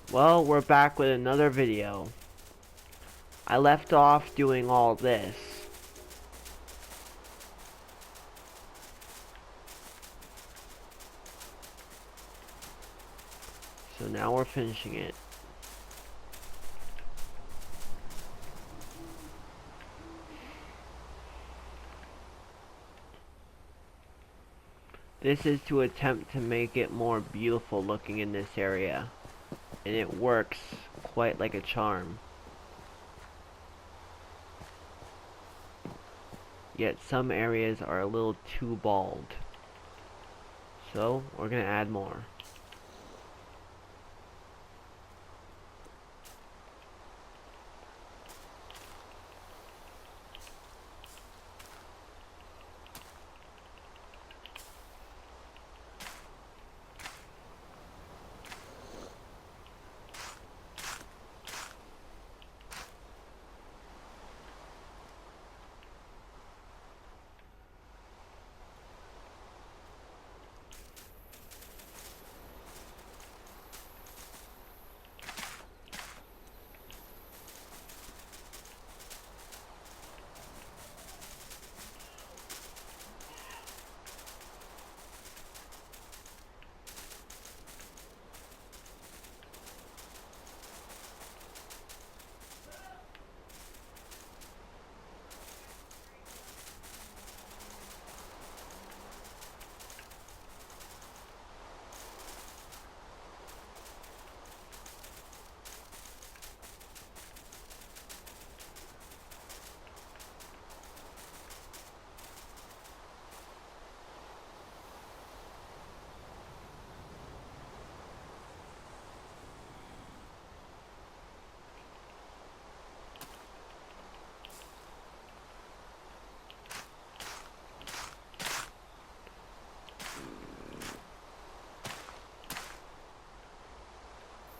Well, we're back with another video. I left off doing all this. So now we're finishing it. This is to attempt to make it more beautiful looking in this area. And it works quite like a charm. Yet some areas are a little too bald. So we're gonna add more.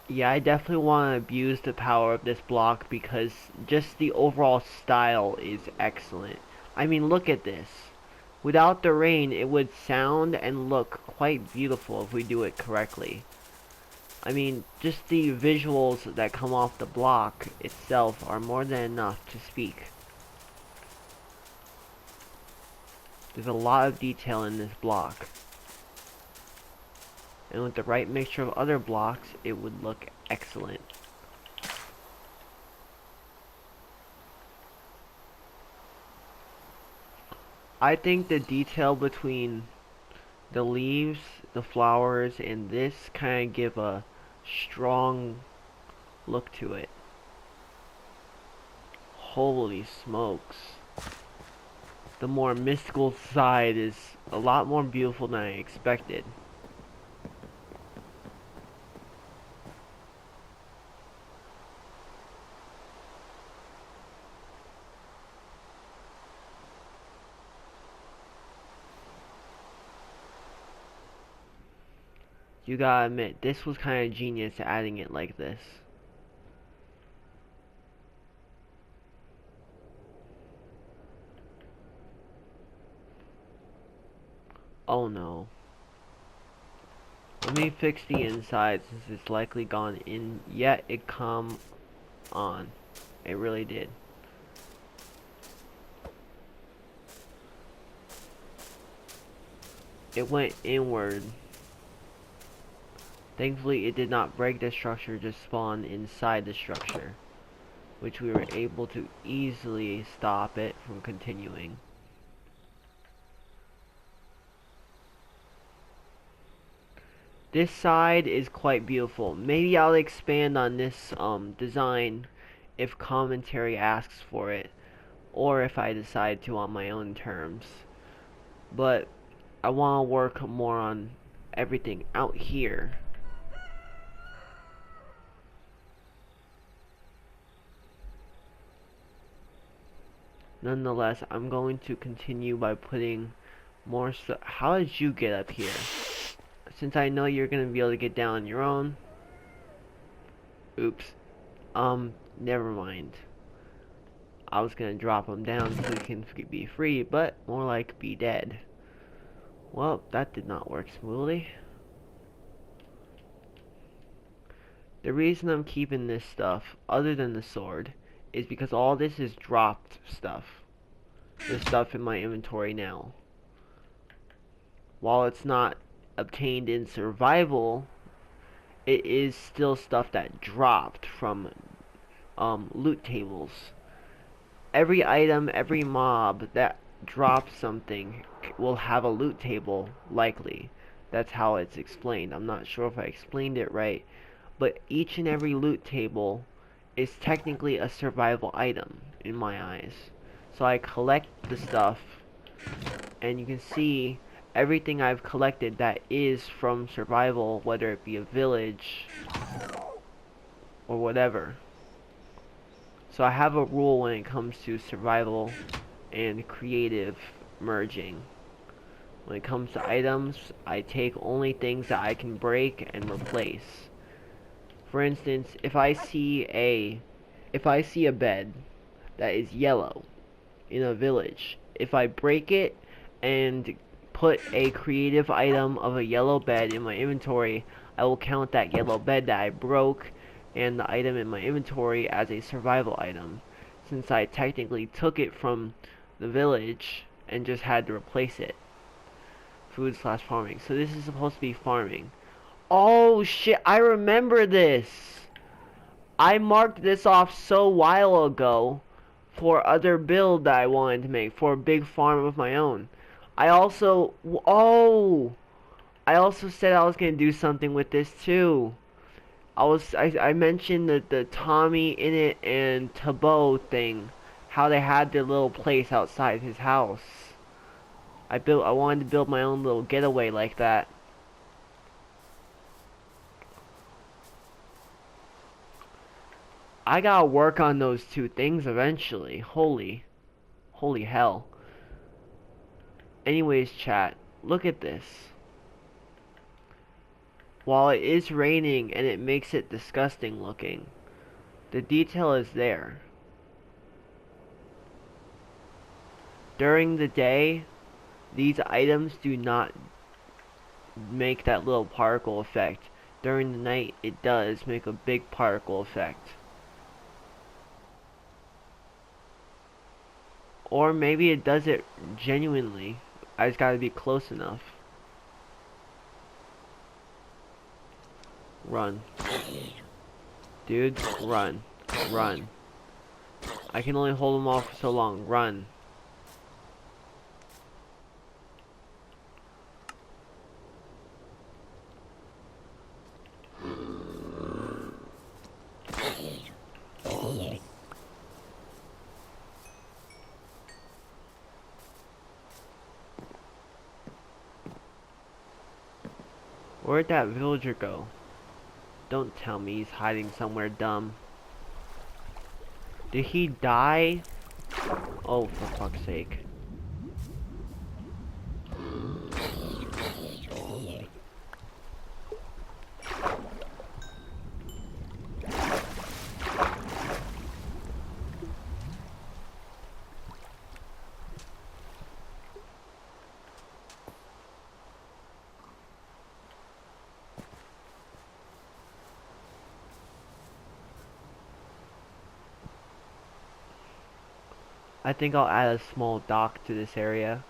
Yeah, I definitely want to abuse the power of this block because just the overall style is excellent. I mean, look at this. Without the rain, it would sound and look quite beautiful if we do it correctly. I mean, just the visuals that come off the block itself are more than enough to speak. There's a lot of detail in this block. And with the right mixture of other blocks, it would look excellent. I think the detail between the leaves, the flowers, and this kind of give a strong look to it. Holy smokes. The more mystical side is a lot more beautiful than I expected. You gotta admit, this was kind of genius adding it like this. Oh no. Let me fix the inside since it's likely gone in, yet it come on. It really did. It went inward. Thankfully, it did not break the structure, just spawn inside the structure, which we were able to easily stop it from continuing. This side is quite beautiful. Maybe I'll expand on this design if commentary asks for it, or if I decide to on my own terms. But I want to work more on everything out here. Nonetheless, I'm going to continue by putting more stuff. How did you get up here? Since I know you're going to be able to get down on your own. Oops. Never mind. I was going to drop him down so he can be free, but more like be dead. Well, that did not work smoothly. The reason I'm keeping this stuff, other than the sword, is because all this is dropped stuff. There's stuff in my inventory now. While it's not obtained in survival, it is still stuff that dropped from loot tables. Every item, every mob that drops something will have a loot table, likely. That's how it's explained. I'm not sure if I explained it right, but each and every loot table is technically a survival item in my eyes. So I collect the stuff, and you can see everything I've collected that is from survival, whether it be a village or whatever. So I have a rule when it comes to survival and creative merging. When it comes to items, I take only things that I can break and replace. For instance, if I see a bed that is yellow in a village, if I break it and put a creative item of a yellow bed in my inventory, I will count that yellow bed that I broke and the item in my inventory as a survival item, since I technically took it from the village and just had to replace it. Food/farming. So this is supposed to be farming. Oh shit, I remember this! I marked this off so while ago for other build that I wanted to make for a big farm of my own. I also said I was gonna do something with this too. I mentioned the Tommy in it and Tabo thing, how they had their little place outside his house. I wanted to build my own little getaway like that. I gotta work on those two things eventually. Holy hell. Anyways, chat, look at this. While it is raining and it makes it disgusting looking, the detail is there. During the day, these items do not make that little particle effect. During the night, it does make a big particle effect. Or maybe it does it genuinely. I just gotta be close enough. Run. Dude, run. Run. I can only hold them off for so long. Run. Where'd that villager go? Don't tell me he's hiding somewhere dumb. Did he die? Oh, for fuck's sake. I think I'll add a small dock to this area.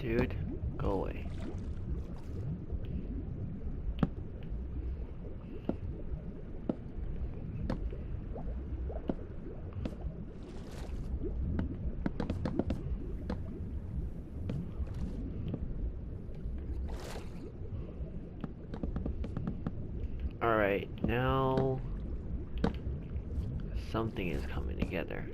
Dude, go away. Alright, now something is coming together.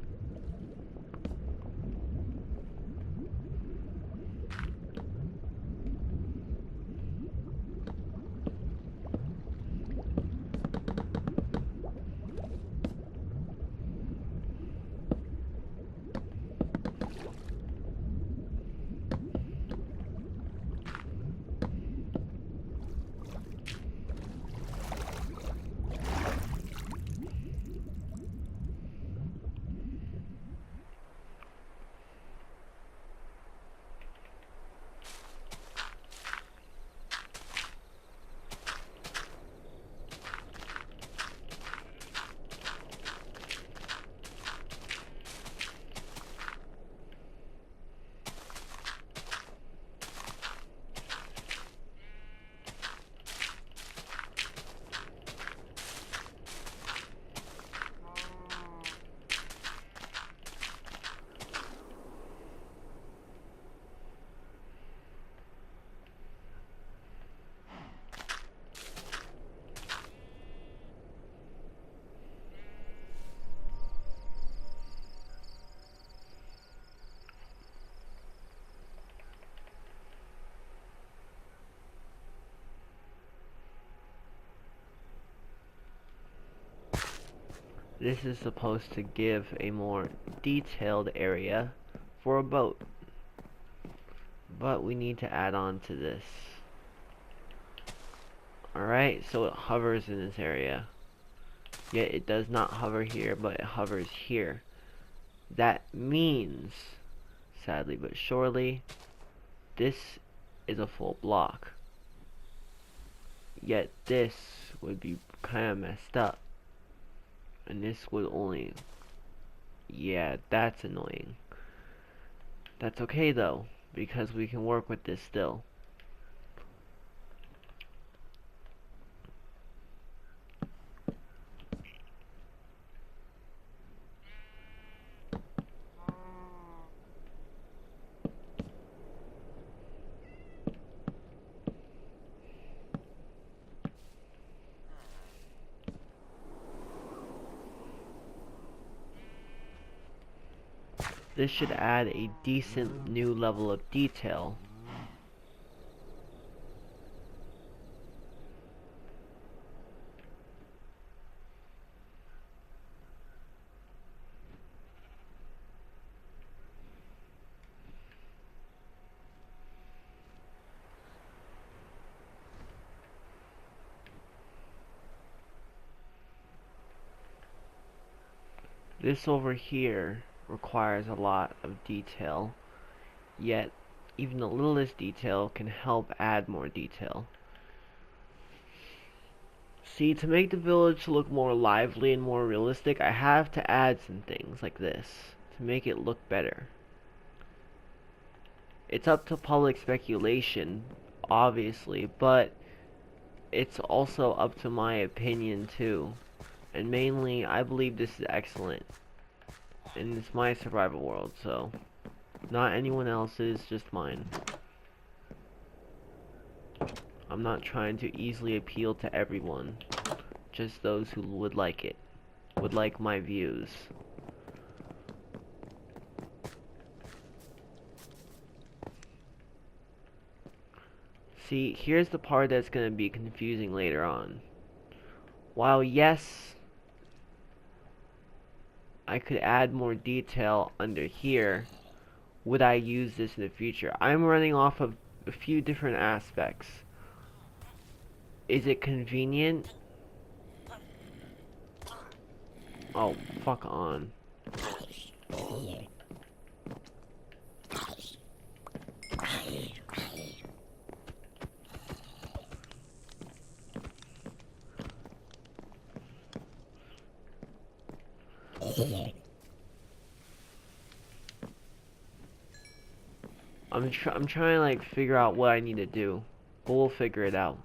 This is supposed to give a more detailed area for a boat. But we need to add on to this. Alright, so it hovers in this area. Yet it does not hover here, but it hovers here. That means, sadly but surely, this is a full block. Yet this would be kind of messed up. And this would only... Yeah, that's annoying. That's okay though, because we can work with this still. This should add a decent new level of detail. This over here requires a lot of detail, yet even the littlest detail can help add more detail. See, to make the village look more lively and more realistic, I have to add some things like this to make it look better. It's up to public speculation, obviously, but it's also up to my opinion too. And mainly, I believe this is excellent. And it's my survival world, so not anyone else's, just mine. I'm not trying to easily appeal to everyone, just those who would like it, would like my views. See, here's the part that's going to be confusing later on. While yes, I could add more detail under here, would I use this in the future? I'm running off of a few different aspects. Is it convenient? Oh, fuck on. I'm trying to like figure out what I need to do, but we'll figure it out.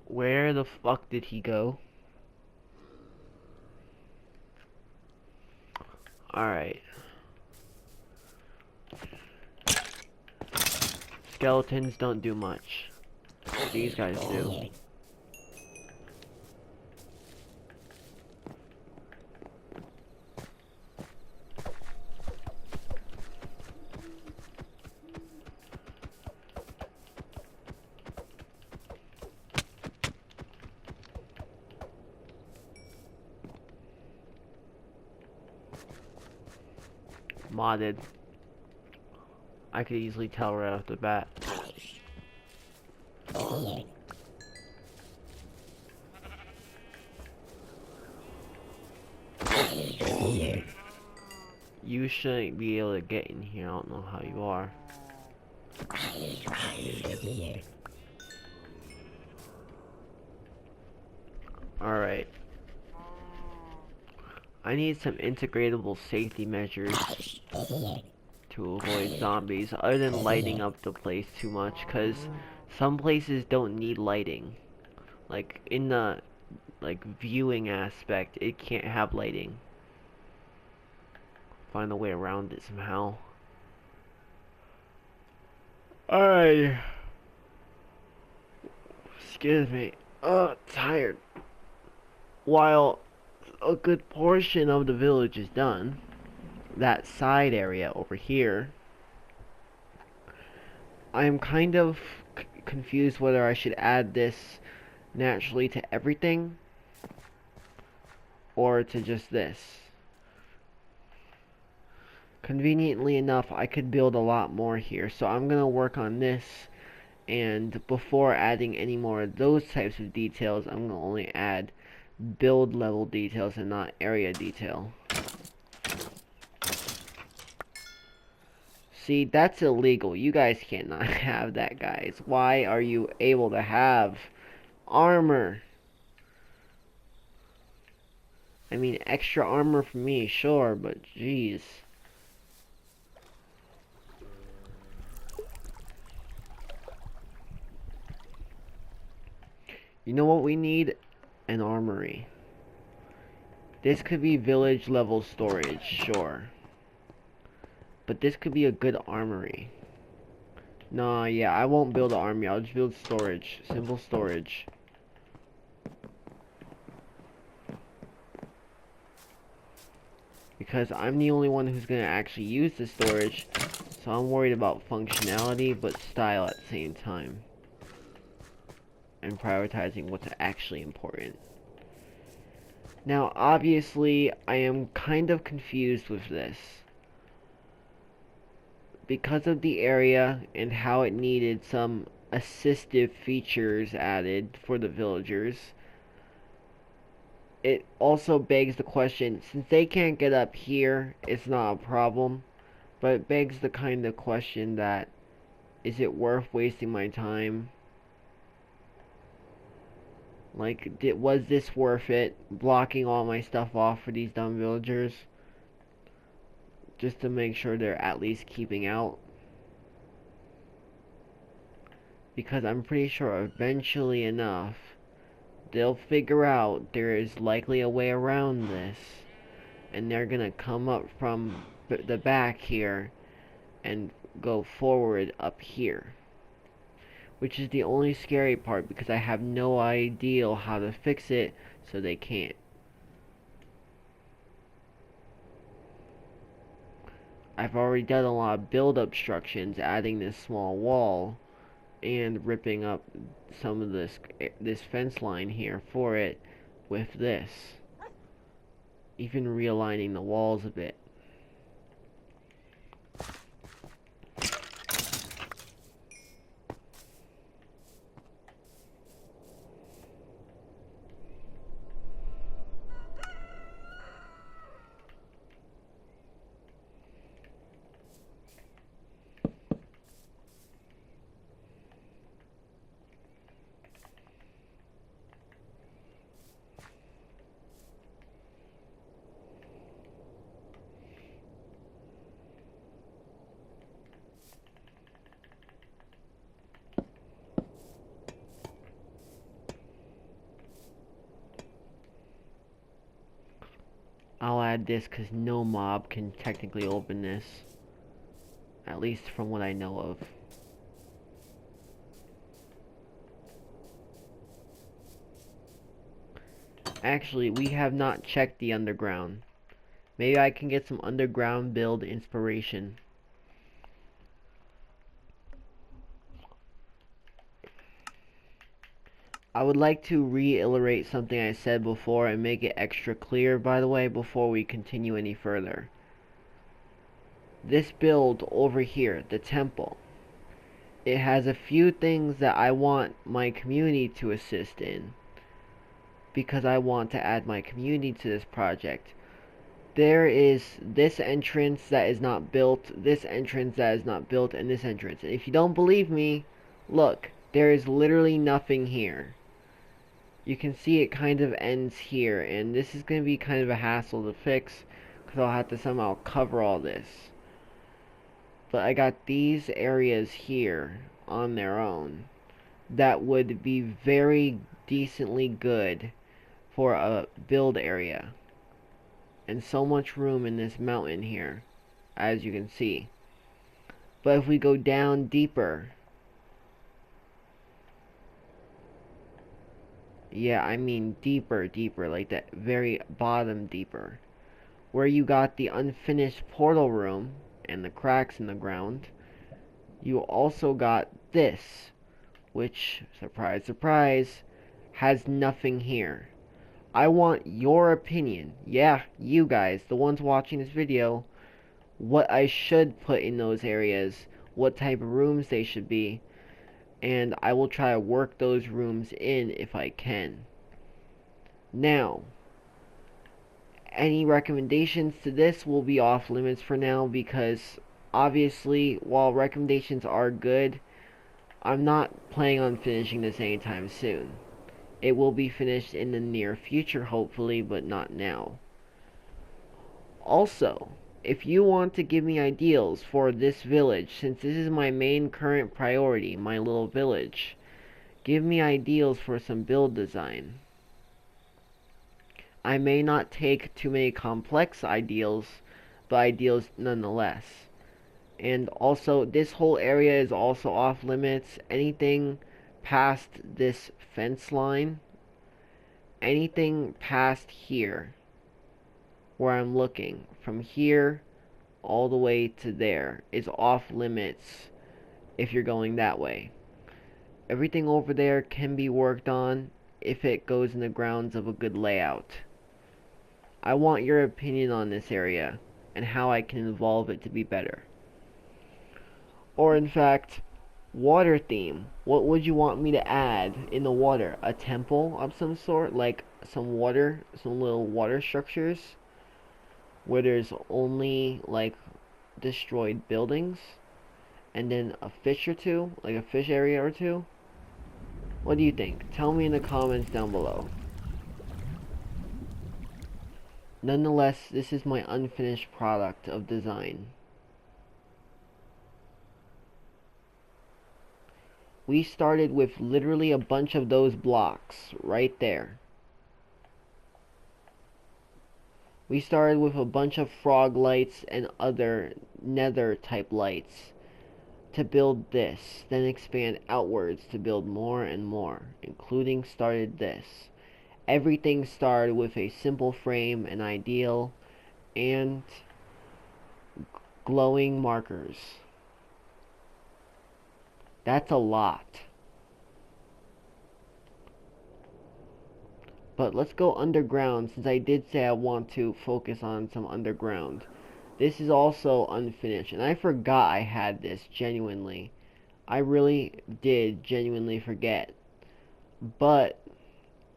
Where the fuck did he go? Alright. Skeletons don't do much. These guys do. Modded. I could easily tell right off the bat. You shouldn't be able to get in here. I don't know how you are. Alright. I need some integratable safety measures to avoid zombies, other than lighting up the place too much, because some places don't need lighting. Like, in the viewing aspect, it can't have lighting. Find a way around it somehow. Alright. Excuse me. Tired. While a good portion of the village is done, that side area over here, I am kind of confused whether I should add this naturally to everything or to just this. Conveniently enough, I could build a lot more here, so I'm gonna work on this, and before adding any more of those types of details, I'm gonna only add build level details and not area detail. See, that's illegal. You guys cannot have that, guys. Why are you able to have armor? I mean, extra armor for me, sure, but jeez. You know what we need? An armory. This could be village level storage, sure. But this could be a good armory. Nah, yeah, I won't build an armory. I'll just build storage. Simple storage. Because I'm the only one who's going to actually use the storage. So I'm worried about functionality, but style at the same time. And prioritizing what's actually important. Now, obviously, I am kind of confused with this. Because of the area and how it needed some assistive features added for the villagers, it also begs the question, since they can't get up here, it's not a problem, but it begs the kind of question that, is it worth wasting my time? Like, was this worth it, blocking all my stuff off for these dumb villagers? Just to make sure they're at least keeping out. Because I'm pretty sure eventually enough, they'll figure out there is likely a way around this. And they're gonna come up from the back here and go forward up here. Which is the only scary part, because I have no idea how to fix it, so they can't. I've already done a lot of build obstructions, adding this small wall, and ripping up some of this fence line here for it with this. Even realigning the walls a bit. I'll add this because no mob can technically open this. At least from what I know of. Actually, we have not checked the underground. Maybe I can get some underground build inspiration. I would like to reiterate something I said before and make it extra clear, by the way, before we continue any further. This build over here, the temple, it has a few things that I want my community to assist in, because I want to add my community to this project. There is this entrance that is not built, this entrance that is not built, and this entrance. And if you don't believe me, look, there is literally nothing here. You can see it kind of ends here, and this is going to be kind of a hassle to fix, because I'll have to somehow cover all this. But I got these areas here on their own that would be very decently good for a build area. And so much room in this mountain here, as you can see. But if we go down deeper, yeah, I mean deeper, like that very bottom deeper, where you got the unfinished portal room and the cracks in the ground, you also got this, which, surprise, surprise, has nothing here. I want your opinion, yeah, you guys, the ones watching this video, what I should put in those areas, what type of rooms they should be, and I will try to work those rooms in if I can. Now, any recommendations to this will be off limits for now, because obviously, while recommendations are good, I'm not planning on finishing this anytime soon. It will be finished in the near future, hopefully, but not now. Also, if you want to give me ideals for this village, since this is my main current priority, my little village, give me ideals for some build design. I may not take too many complex ideals, but ideals nonetheless. And also, this whole area is also off limits. Anything past this fence line, anything past here, where I'm looking, from here all the way to there, is off limits if you're going that way. Everything over there can be worked on if it goes in the grounds of a good layout. I want your opinion on this area and how I can evolve it to be better. Or in fact, water theme. What would you want me to add in the water? A temple of some sort? Like some water, some little water structures? Where there's only like destroyed buildings? And then a fish or two? Like a fish area or two? What do you think? Tell me in the comments down below. Nonetheless, this is my unfinished product of design. We started with literally a bunch of those blocks right there. We started with a bunch of frog lights and other nether type lights to build this, then expand outwards to build more and more, including started this. Everything started with a simple frame, an ideal, and glowing markers. That's a lot. But let's go underground, since I did say I want to focus on some underground. This is also unfinished, and I forgot I had this, genuinely. I really did genuinely forget. But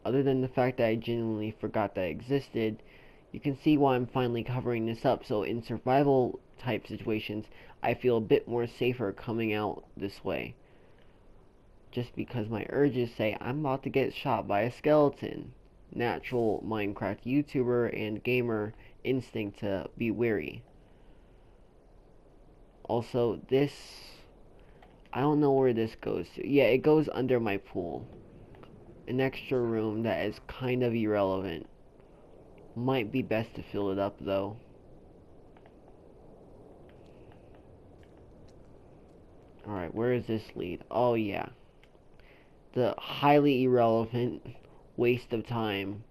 other than the fact that I genuinely forgot that existed, you can see why I'm finally covering this up. So in survival type situations, I feel a bit more safer coming out this way. Just because my urges say I'm about to get shot by a skeleton. Natural Minecraft YouTuber and gamer instinct to be wary. Also, this, I don't know where this goes to. Yeah, it goes under my pool. An extra room that is kind of irrelevant. Might be best to fill it up though. Alright, where does this lead? Oh yeah. The highly irrelevant waste of time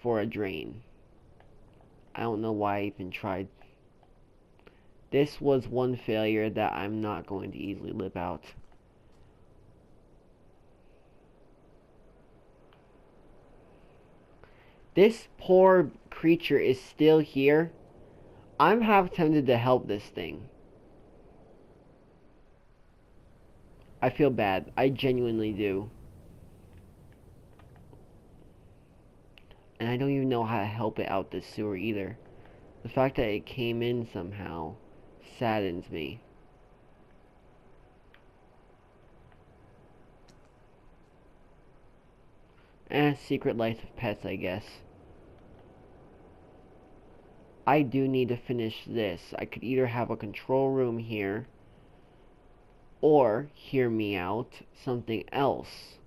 for a drain. I don't know why I even tried. This was one failure that I'm not going to easily live out. This poor creature is still here. I'm half tempted to help this thing. I feel bad. I genuinely do. And I don't even know how to help it out this sewer either. The fact that it came in somehow saddens me. Secret Life of Pets, I guess. I do need to finish this. I could either have a control room here, or, hear me out, something else.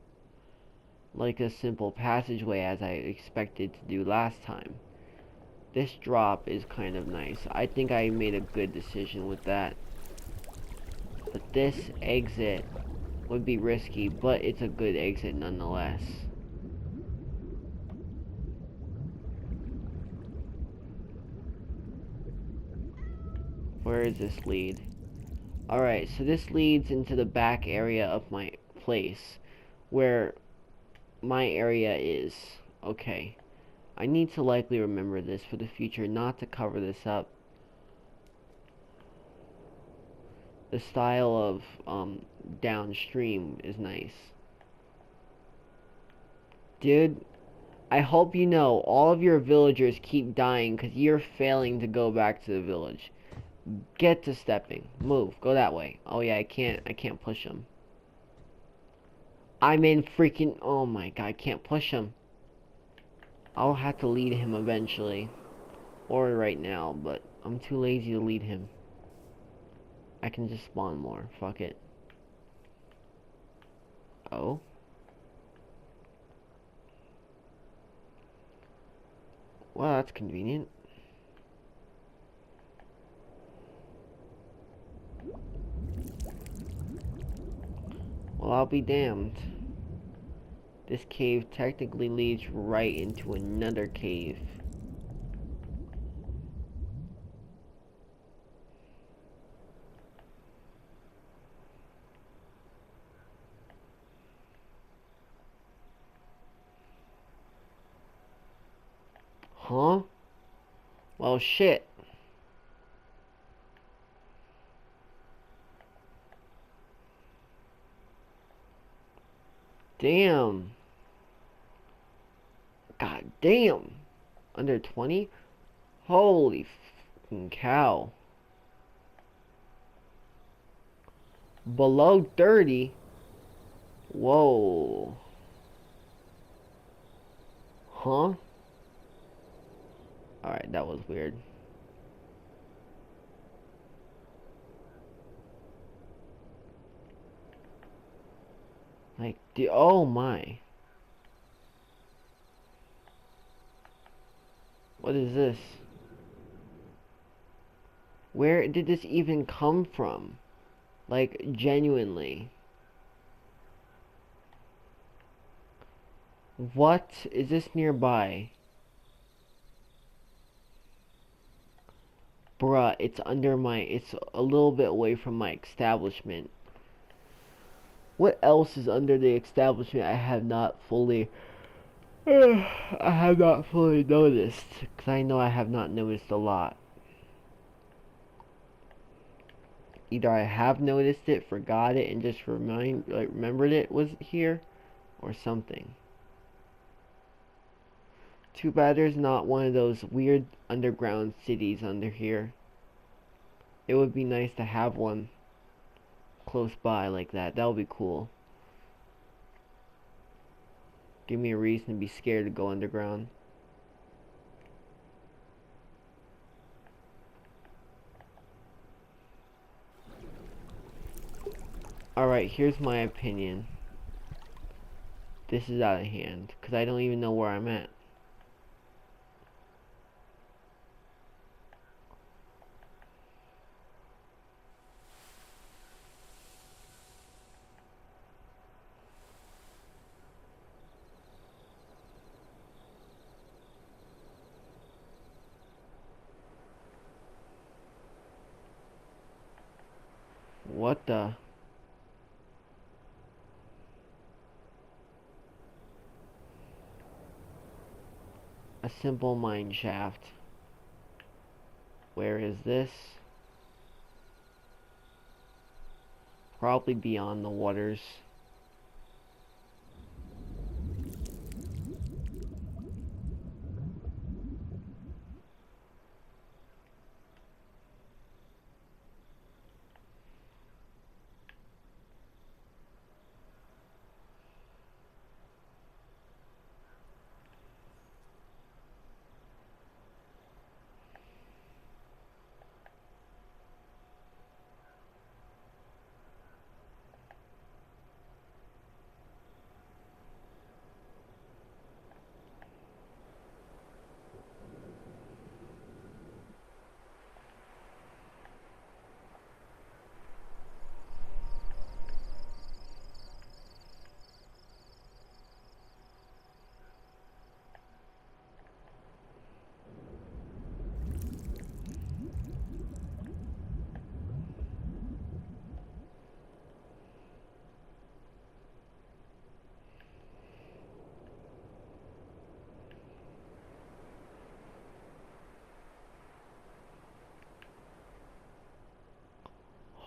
Like a simple passageway as I expected to do last time. This drop is kind of nice. I think I made a good decision with that. But this exit would be risky, but it's a good exit nonetheless. Where does this lead? Alright, so this leads into the back area of my place, where my area is. Okay. I need to likely remember this for the future, not to cover this up. The style of downstream is nice. Dude, I hope you know all of your villagers keep dying because you're failing to go back to the village. Get to stepping. Move. Go that way. Oh yeah, I can't push him. I'm in freaking... Oh my god, I can't push him. I'll have to lead him eventually. Or right now, but I'm too lazy to lead him. I can just spawn more. Fuck it. Oh? Well, that's convenient. Well, I'll be damned. This cave technically leads right into another cave. Huh? Well, shit. Damn. God damn. Under 20? Holy fucking cow. Below 30? Whoa. Huh? Alright, that was weird. Like, oh my. What is this? Where did this even come from? Like, genuinely. What? Is this nearby? Bruh, it's under my... It's a little bit away from my establishment. What else is under the establishment I have not fully... I have not fully noticed. Because I know I have not noticed a lot. Either I have noticed it, forgot it, and just remembered it was here, or something. Too bad there's not one of those weird underground cities under here. It would be nice to have one close by like that. That would be cool. Give me a reason to be scared to go underground. Alright, here's my opinion. This is out of hand, because I don't even know where I'm at. What the? A simple mine shaft. Where is this? Probably beyond the waters.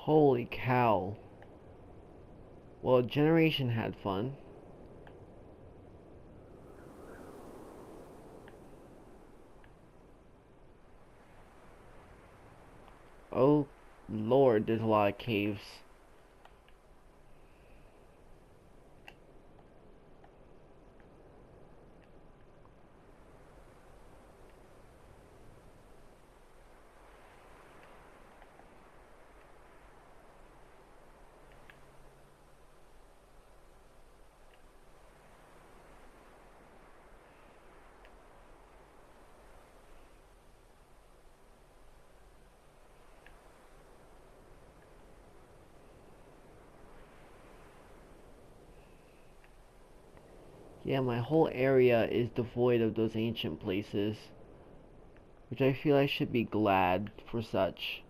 Holy cow. Well, Generation had fun. Oh, Lord, there's a lot of caves. Yeah, my whole area is devoid of those ancient places, which I feel I should be glad for such.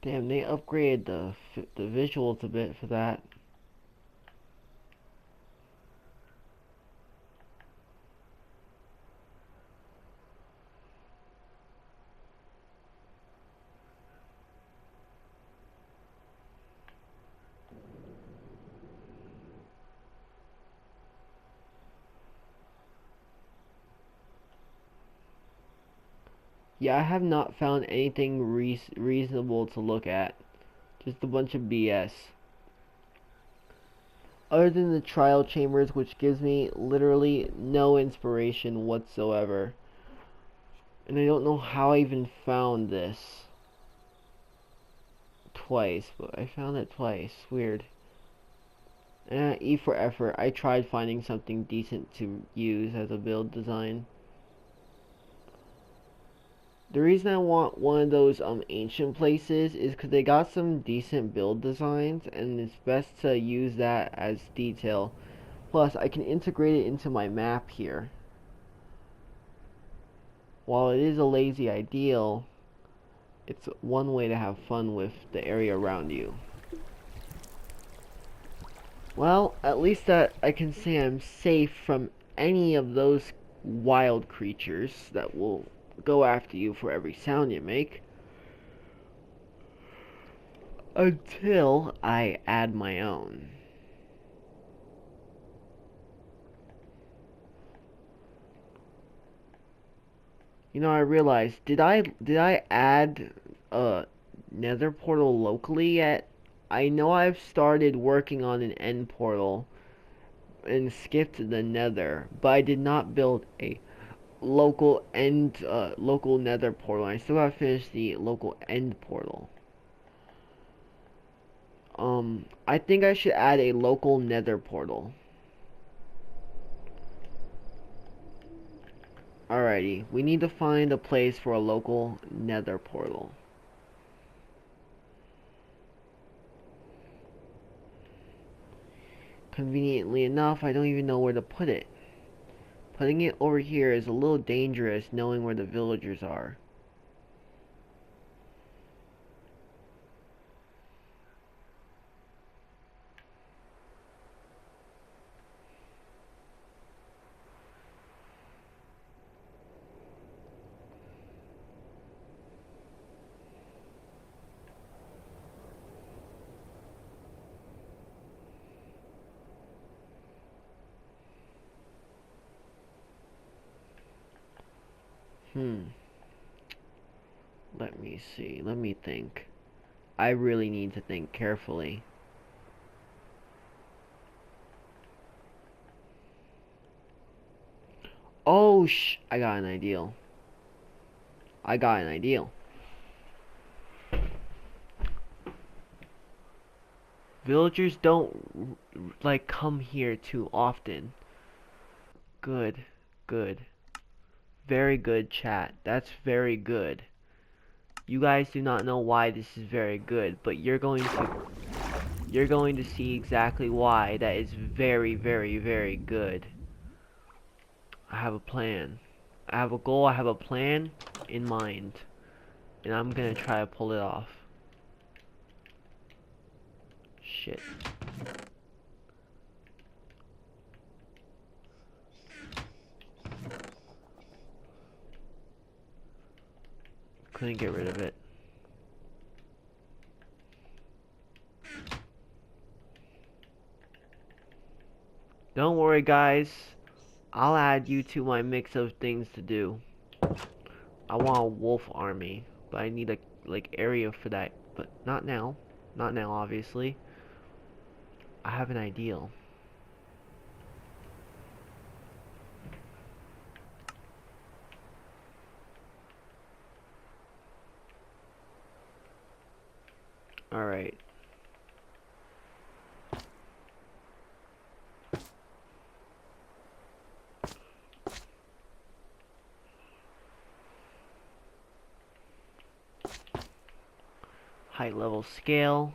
Damn, they upgraded the visuals a bit for that. Yeah, I have not found anything reasonable to look at. Just a bunch of BS. Other than the trial chambers, which gives me literally no inspiration whatsoever. And I don't know how I even found this twice, but I found it twice. Weird. E for effort. I tried finding something decent to use as a build design. The reason I want one of those ancient places is because they got some decent build designs, and it's best to use that as detail. Plus, I can integrate it into my map here. While it is a lazy ideal, it's one way to have fun with the area around you. Well, at least that I can say I'm safe from any of those wild creatures that will go after you for every sound you make. Until I add my own. You know, I realized, did I add a nether portal locally yet? I know I've started working on an end portal and skipped the nether, but I did not build a local nether portal. I still gotta finish the local end portal. I think I should add a local nether portal. Alrighty, we need to find a place for a local nether portal. Conveniently enough, I don't even know where to put it. Putting it over here is a little dangerous knowing where the villagers are. Let me see. Let me think. I really need to think carefully. Oh, I got an idea. I got an idea. Villagers don't, like, come here too often. Good. Good. Very good, chat. That's very good. You guys do not know why this is very good, but you're going to see exactly why that is very, very, very good. I have a plan. I have a goal, I have a plan in mind. And I'm gonna try to pull it off. Shit. Couldn't get rid of it. Don't worry, guys. I'll add you to my mix of things to do. I want a wolf army, but I need a area for that. But not now. Not now, obviously. I have an ideal. Alright. High level scale.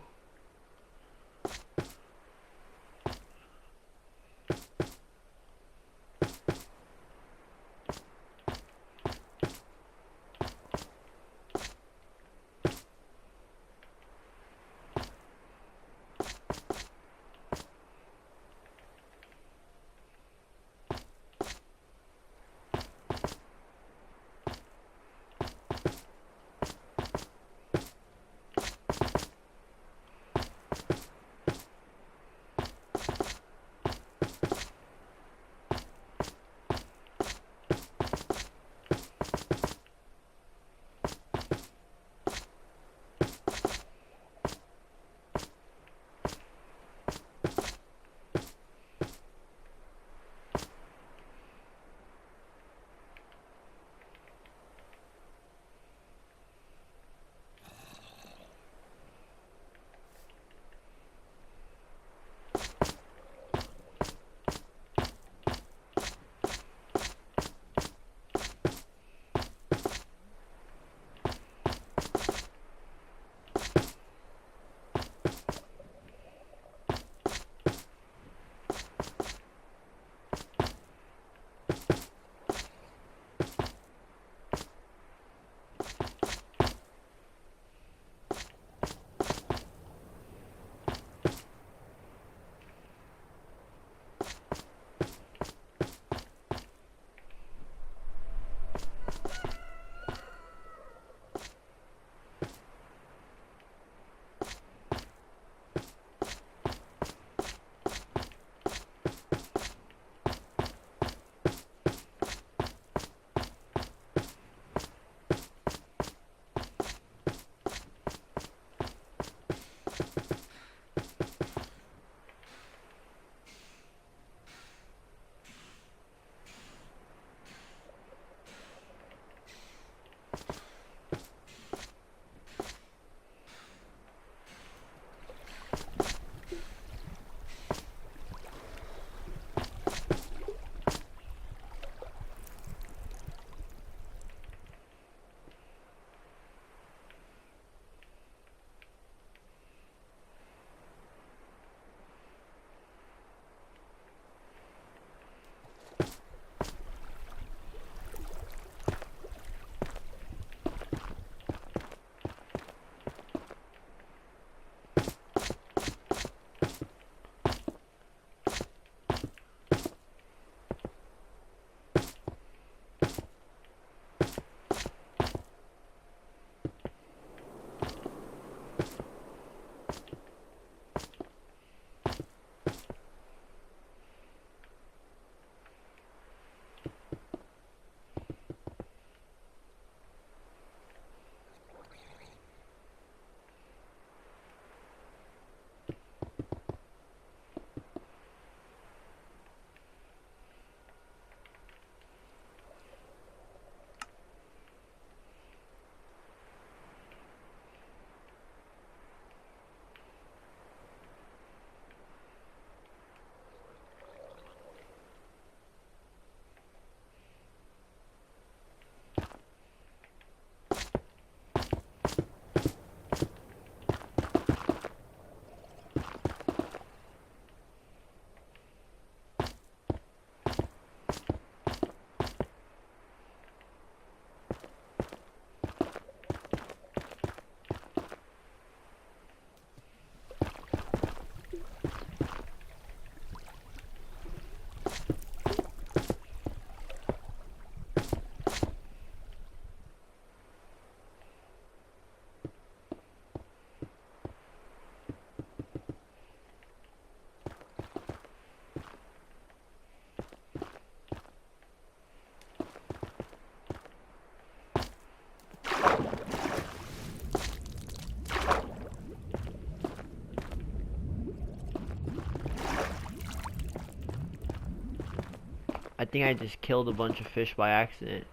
I think I just killed a bunch of fish by accident.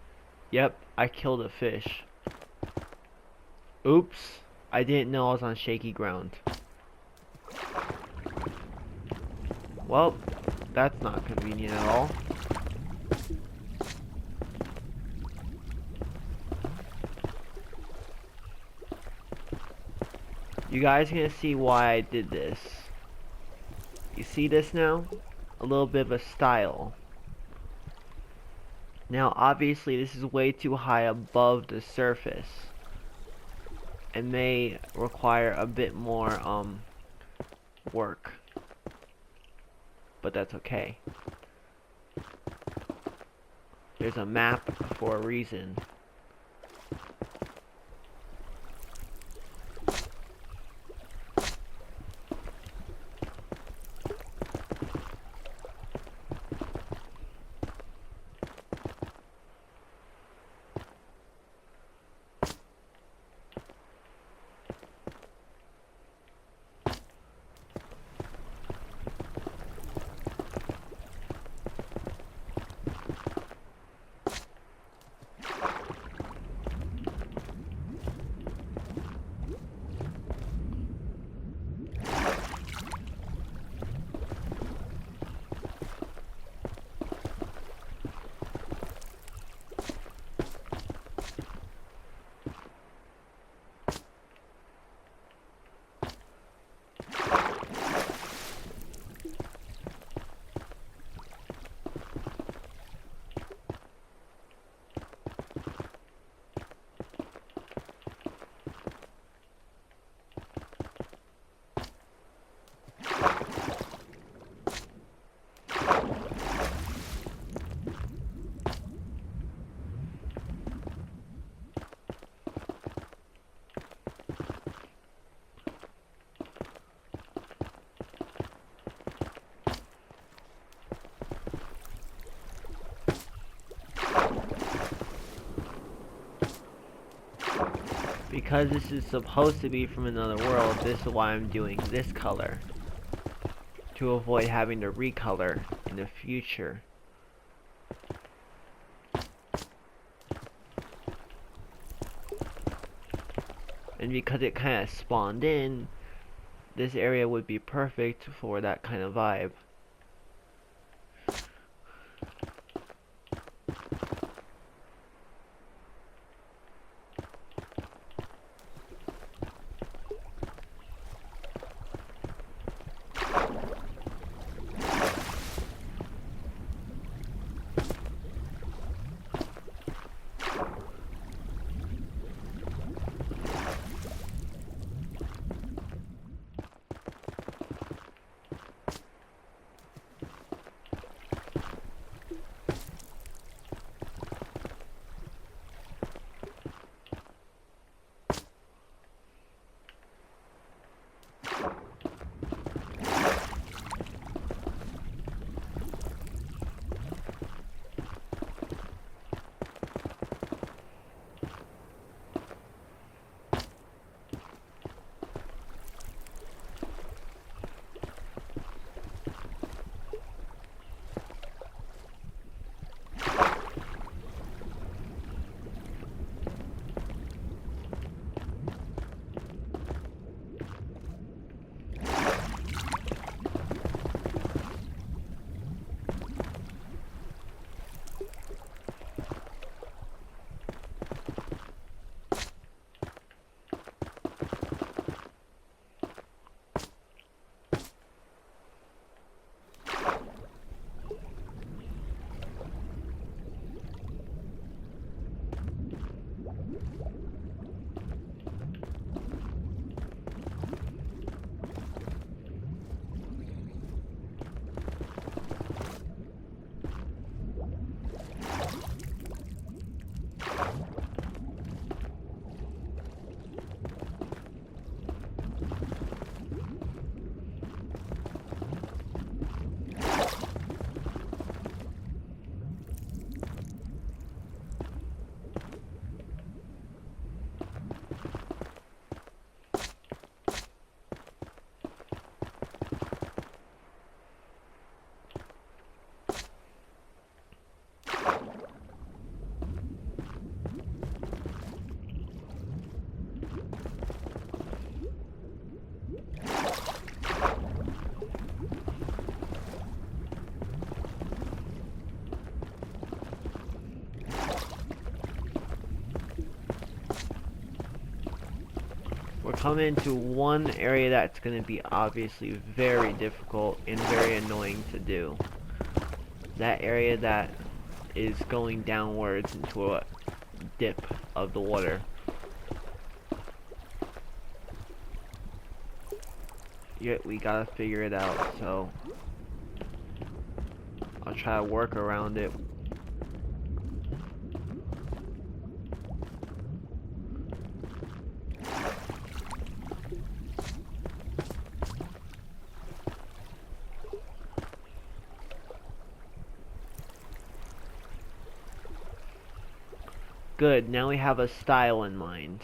Yep, I killed a fish. Oops, I didn't know I was on shaky ground. Well, that's not convenient at all. You guys are gonna see why I did this. You see this now? A little bit of a style. Now obviously this is way too high above the surface and may require a bit more work, but that's okay. There's a map for a reason. Because this is supposed to be from another world, this is why I'm doing this color. To avoid having to recolor in the future. And because it kind of spawned in, this area would be perfect for that kind of vibe. come into one area that's going to be obviously very difficult and very annoying to do. That area that is going downwards into a dip of the water. Yet we gotta figure it out, so I'll try to work around it. Good, now we have a style in mind.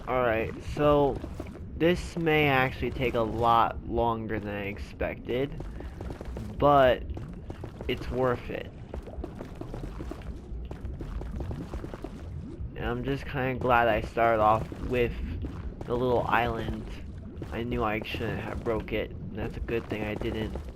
Alright, so this may actually take a lot longer than I expected. but it's worth it. And I'm just kind of glad I started off with the little island. I knew I shouldn't have broke it. That's a good thing I didn't.